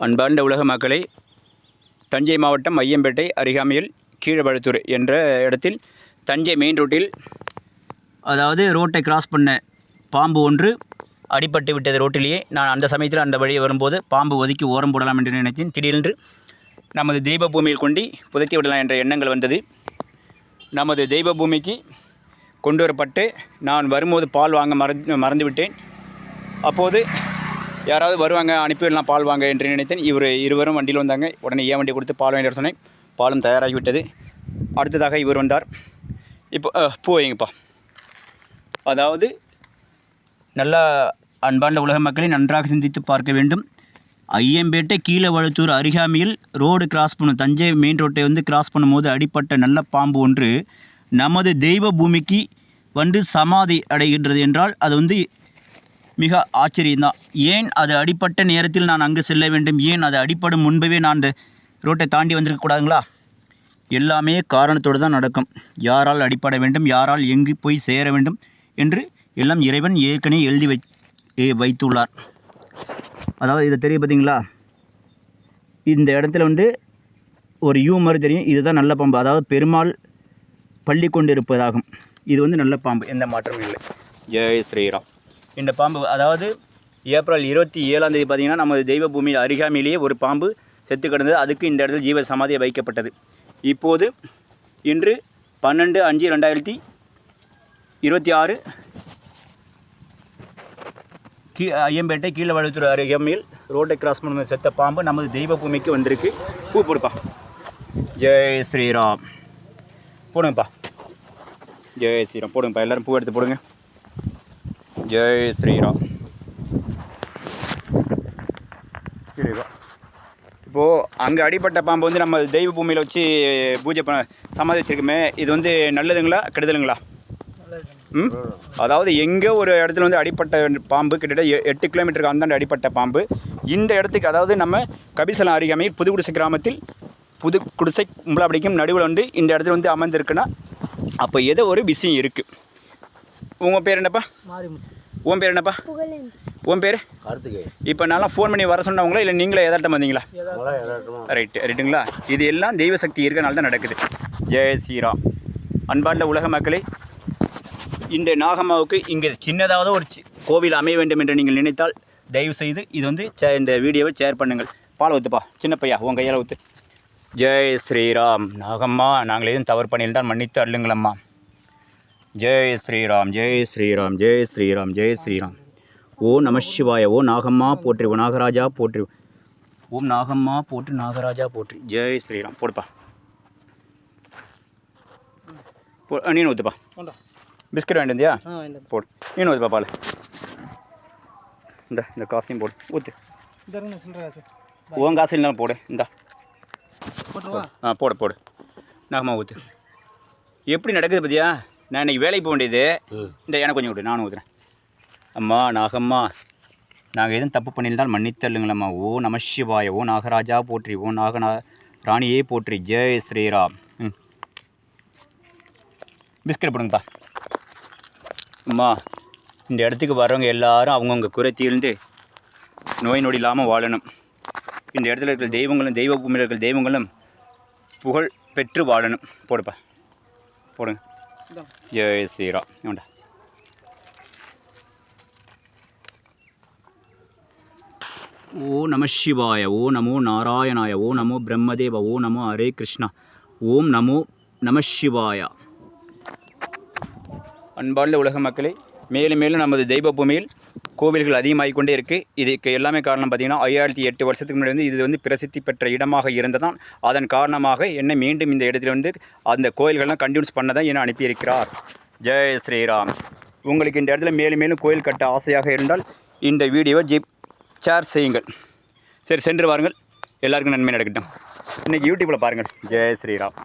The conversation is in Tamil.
அன்பார்ந்த உலக மக்களை, தஞ்சை மாவட்டம் ஐயம்பேட்டை அருகாமையில் கீழபழுத்தூர் என்ற இடத்தில் தஞ்சை மெயின் ரோட்டில், அதாவது ரோட்டை கிராஸ் பண்ண பாம்பு ஒன்று அடிபட்டு விட்டது ரோட்டிலேயே. நான் அந்த சமயத்தில் அந்த வழியை வரும்போது பாம்பு ஒதுக்கி ஓரம் போடலாம் என்று நினைத்தேன். திடீரென்று நமது தெய்வ பூமியில் கொண்டு புதைத்து விடலாம் என்ற எண்ணங்கள் வந்தது. நமது தெய்வ பூமிக்கு கொண்டு வரப்பட்டு நான் வரும்போது பால் வாங்க மறந்து விட்டேன். அப்போது யாராவது வருவாங்க, அனுப்பிவிடலாம் பால் வாங்க என்று நினைத்தேன். இருவரும் வண்டியில் வந்தாங்க. உடனே ஏன் வண்டி கொடுத்து பால் வாங்கிட்டு சொன்னேன். பாலும் தயாராகிவிட்டது. அடுத்ததாக இவர் வந்தார். இப்போ பூ வைங்கப்பா. அதாவது நல்லா அன்பார்ந்த உலக மக்களை நன்றாக சிந்தித்து பார்க்க வேண்டும். ஐயம்பேட்டை கீழவழுத்தூர் அருகாமையில் ரோடு கிராஸ் பண்ணும், தஞ்சை மெயின் ரோட்டை கிராஸ் பண்ணும்போது அடிப்பட்ட நல்ல பாம்பு ஒன்று நமது தெய்வ பூமிக்கு சமாதி அடைகின்றது என்றால் அது மிக ஆச்சரியம்தான். ஏன் அது அடிப்பட்ட நேரத்தில் நான் அங்கு செல்ல வேண்டும்? ஏன் அது அடிப்படும் முன்பவே நான் அந்த ரோட்டை தாண்டி வந்திருக்கக்கூடாதுங்களா? எல்லாமே காரணத்தோடு தான் நடக்கும். யாரால் அடிப்பட வேண்டும், யாரால் எங்கு போய் சேர வேண்டும் என்று எல்லாம் இறைவன் ஏற்கனவே எழுதி வைத்துள்ளார். அதாவது இதை தெரிய பார்த்தீங்களா? இந்த இடத்துல ஒரு யூ மாதிரி தெரியும். இதுதான் நல்ல பாம்பு, அதாவது பெருமாள் பள்ளி கொண்டு இருப்பதாகும். இது நல்ல பாம்பு, எந்த மாற்றமும் இல்லை. ஜெய் ஸ்ரீராம். இந்த பாம்பு அதாவது ஏப்ரல் 27ஆம் தேதி பார்த்திங்கன்னா நமது தெய்வ பூமியில் அருகாமையிலேயே ஒரு பாம்பு செத்து கிடந்தது. அதுக்கு இந்த இடத்துல ஜீவ சமாதியை வைக்கப்பட்டது. இப்போது இன்று 12/5/2026 ஐயம்பேட்டை கீழவழுத்தூர் அருகாமையில் ரோட்டை கிராஸ் பண்ண செத்த பாம்பு நமது தெய்வ பூமிக்கு வந்திருக்கு. பூ போடுப்பா. ஜெய் ஸ்ரீராம். போடுங்கப்பா. ஜெய் ஸ்ரீராம் போடுங்கப்பா. எல்லோரும் பூ எடுத்து போடுங்க. ஜெய் ஸ்ரீராம். சரிப்பா. இப்போது அங்கே அடிப்பட்ட பாம்பு நம்ம தெய்வ பூமியில் வச்சு பூஜை சமாதி வச்சுருக்குமே, இது நல்லதுங்களா கெடுதலுங்களா? அதாவது எங்கே ஒரு இடத்துல அடிப்பட்ட பாம்பு கிட்டத்தட்ட 8 கிலோமீட்டருக்கு அந்தாண்டு அடிப்பட்ட பாம்பு இந்த இடத்துக்கு, அதாவது நம்ம கபிசலம் அருகாமையில் புதுக்குடிசை கிராமத்தில் புதுக்குடிசை மும்பலாப்படிக்கும் நடுவில் இந்த இடத்துல அமர்ந்திருக்குன்னா அப்போ ஏதோ ஒரு விஷயம் இருக்குது. உங்கள் பேர் என்னப்பா? உன் பேர் என்னப்பா? உன் பேர்? இப்போ நான்லாம் ஃபோன் பண்ணி வர சொன்னவங்களா இல்லை நீங்களே எதாட்டம் வந்தீங்களா? ரைட்டுங்களா? இது எல்லாம் தெய்வ சக்தி இருக்கனால தான் நடக்குது. ஜெய் ஸ்ரீராம். அன்பார்ந்த உலக மக்களே, இந்த நாகம்மாவுக்கு இங்கே சின்னதாவது ஒரு கோவில் அமைய வேண்டும் என்று நீங்கள் நினைத்தால் தயவு செய்து இது இந்த வீடியோவை ஷேர் பண்ணுங்கள். பால் ஊற்றுப்பா. சின்ன பையா உன் கையால் ஊற்று. ஜெய் ஸ்ரீராம். நாகம்மா, நாங்கள் எதுவும் தவறு பண்ணியிருந்தால் மன்னித்து அள்ளுங்களம்மா. ஜெய் ஸ்ரீராம். ஜெய் ஸ்ரீராம். ஜெய் ஸ்ரீராம். ஜெய் ஸ்ரீராம். ஓ நம சிவாய. ஓ நாகம்மா போற்றி. ஓ நாகராஜா போற்றி. ஓம் நாகம்மா போற்றி, நாகராஜா போற்றி. ஜெய் ஸ்ரீராம். போடுப்பா. நீனு ஊற்றுப்பா. பிஸ்கட் வேண்டியதியா? போடு. நீனு ஊற்றுப்பா பால். இந்த காசையும் போடு. ஊற்று. உன் காசு இல்லைனாலும் போடு. இந்தா போடு. நாகம்மா ஊற்று. எப்படி நடக்குது பார்த்தியா? நான் இன்றைக்கி வேலைக்கு போக வேண்டியது. இந்த எனக்கு கொஞ்சம் விடு, நானும் ஊற்றுறேன். அம்மா நாகம்மா, நாங்கள் எதுவும் தப்பு பண்ணியிருந்தால் மன்னித்தல்லுங்களம்மா. ஓ நம சிவாய. ஓ நாகராஜா போற்றி. ஓ ராணியே போற்றி. ஜெய் ஸ்ரீராம். பிஸ்கட் போடுங்கப்பா. அம்மா, இந்த இடத்துக்கு வர்றவங்க எல்லாரும் அவங்கவுங்க குறை தீர்ந்து நோய் நொடி இல்லாமல் வாழணும். இந்த இடத்துல இருக்கிற தெய்வங்களும் தெய்வ பூமியில் இருக்கிற தெய்வங்களும் புகழ் பெற்று வாழணும். போடுப்பா. போடுங்க. ஜெய் ஸ்ரீராம். வேண்டா. ஓ நம சிவாய. ஓ நமோ நாராயணாய. ஓ நமோ பிரம்மதேவ. ஓ நமோ ஹரே கிருஷ்ணா. ஓம் நமோ நம சிவாய. அன்பார்ந்த உலக மக்களே, மேலும் மேலும் நமது தெய்வ பூமியில் கோவில்கள் அதிகமாகிக் கொண்டே இருக்குது. இதுக்கு எல்லாமே காரணம் பார்த்திங்கன்னா 5008 வருஷத்துக்கு முன்னாடி இது பிரசித்தி பெற்ற இடமாக இருந்ததான். அதன் காரணமாக என்னை மீண்டும் இந்த இடத்துல அந்த கோயில்கள்லாம் கண்டினியூஸ் பண்ணதான் என்னை அனுப்பியிருக்கிறார். ஜெய் ஸ்ரீராம். உங்களுக்கு இந்த இடத்துல மேலும் மேலும் கோயில் கட்ட ஆசையாக இருந்தால் இந்த வீடியோவை ஷேர் செய்யுங்கள். சரி, சென்று வாருங்கள். எல்லாருக்கும் நன்மை நடக்கட்டும். இன்றைக்கி யூடியூப்பில் பாருங்கள். ஜெய் ஸ்ரீராம்.